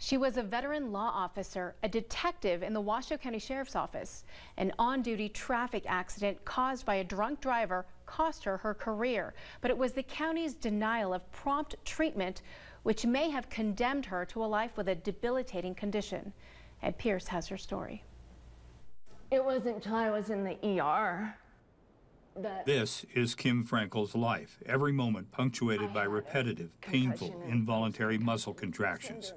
She was a veteran law officer, a detective in the Washoe County Sheriff's Office. An on-duty traffic accident caused by a drunk driver cost her her career, but it was the county's denial of prompt treatment which may have condemned her to a life with a debilitating condition. Ed Pierce has her story. It wasn't until I was in the ER that... This is Kim Frankel's life, every moment punctuated by repetitive, painful, involuntary muscle contractions.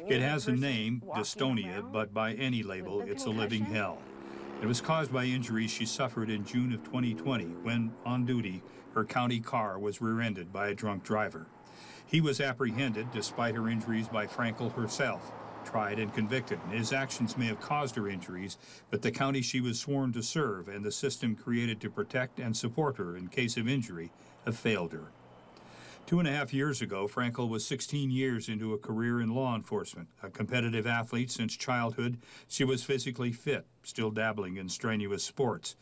It has a name, dystonia, but by any label, it's a living hell. It was caused by injuries she suffered in June of 2020 when, on duty, her county car was rear-ended by a drunk driver. He was apprehended, despite her injuries, by Frankel herself, tried and convicted. His actions may have caused her injuries, but the county she was sworn to serve and the system created to protect and support her in case of injury have failed her. 2.5 years ago, Frankel was 16 years into a career in law enforcement. A competitive athlete since childhood, she was physically fit, still dabbling in strenuous sports.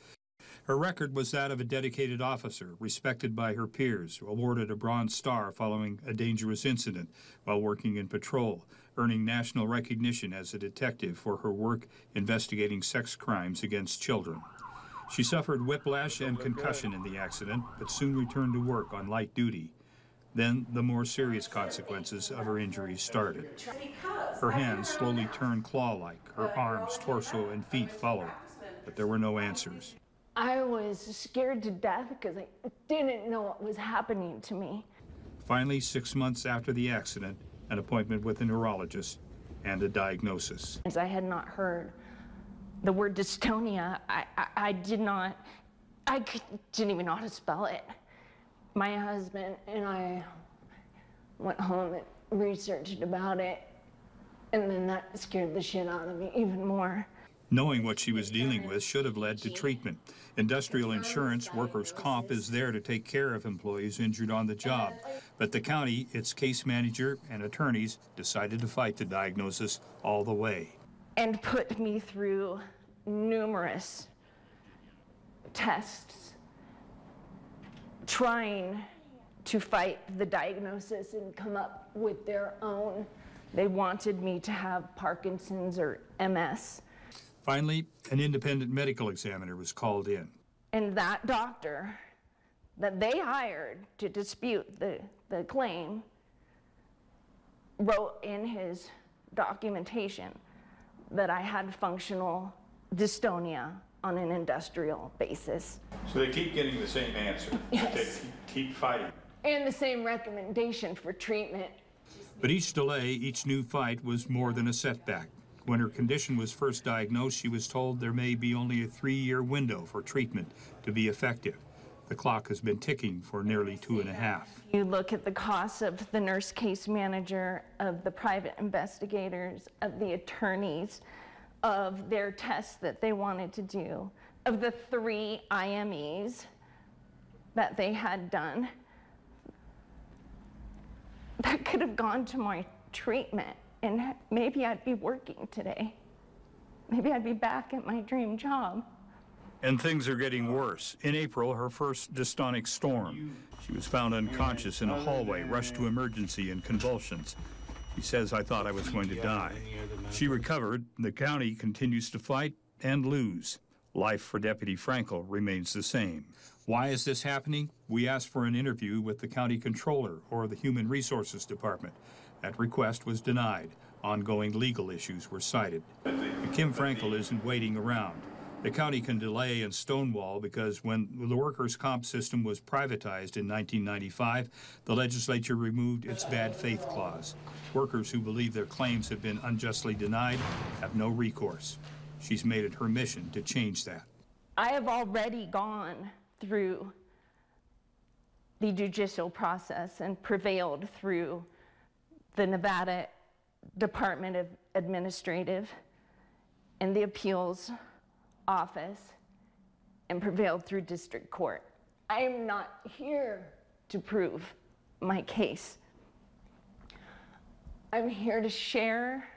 Her record was that of a dedicated officer, respected by her peers, awarded a Bronze Star following a dangerous incident while working in patrol, earning national recognition as a detective for her work investigating sex crimes against children. She suffered whiplash and concussion in the accident, but soon returned to work on light duty. Then the more serious consequences of her injuries started. Her hands slowly turned claw-like, her arms, torso, and feet followed, but there were no answers. I was scared to death because I didn't know what was happening to me. Finally, 6 months after the accident, an appointment with a neurologist and a diagnosis. As I had not heard the word dystonia, I didn't even know how to spell it. My husband and I went home and researched about it, and then that scared the shit out of me even more. Knowing what she was dealing with should have led to treatment. Industrial insurance, workers' comp, is there to take care of employees injured on the job. But the county, its case manager, and attorneys decided to fight the diagnosis all the way. And put me through numerous tests, trying to fight the diagnosis and come up with their own. They wanted me to have Parkinson's or MS. Finally, an independent medical examiner was called in. And that doctor that they hired to dispute the claim wrote in his documentation that I had functional dystonia on an industrial basis. So they keep getting the same answer. Yes. They keep fighting. And the same recommendation for treatment. But each delay, each new fight was more than a setback. When her condition was first diagnosed, she was told there may be only a 3-year window for treatment to be effective. The clock has been ticking for nearly 2.5. You look at the costs of the nurse case manager, of the private investigators, of the attorneys, of their tests that they wanted to do, of the 3 IMEs that they had done. That could have gone to my treatment, and maybe I'd be working today. Maybe I'd be back at my dream job. And things are getting worse. In April, her first dystonic storm. She was found unconscious in a hallway, rushed to emergency in convulsions. She says, "I thought I was going to die." She recovered. The county continues to fight and lose. Life for Deputy Frankel remains the same. Why is this happening? We asked for an interview with the county controller or the Human Resources Department. That request was denied. Ongoing legal issues were cited. Kim Frankel isn't waiting around. The county can delay and stonewall because when the workers' comp system was privatized in 1995, the legislature removed its bad faith clause. Workers who believe their claims have been unjustly denied have no recourse. She's made it her mission to change that. I have already gone through the judicial process and prevailed through the Nevada Department of Administrative and the appeals office, and prevailed through district court. I am not here to prove my case. I'm here to share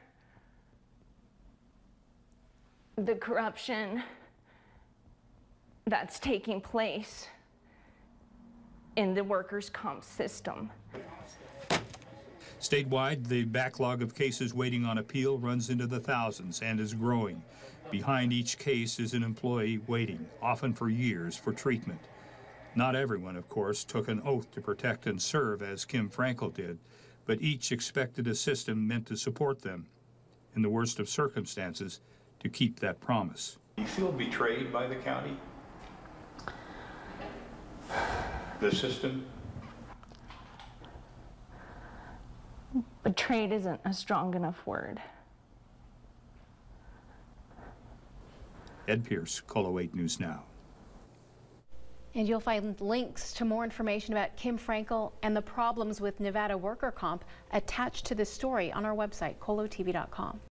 the corruption that's taking place in the workers' comp system. Statewide, the backlog of cases waiting on appeal runs into the thousands and is growing. Behind each case is an employee waiting, often for years, for treatment. Not everyone, of course, took an oath to protect and serve as Kim Frankel did, but each expected a system meant to support them, in the worst of circumstances, to keep that promise. Do you feel betrayed by the county? The system? Betrayed isn't a strong enough word. Ed Pierce, KOLO 8 News Now. And you'll find links to more information about Kim Frankel and the problems with Nevada worker comp attached to this story on our website, kolotv.com.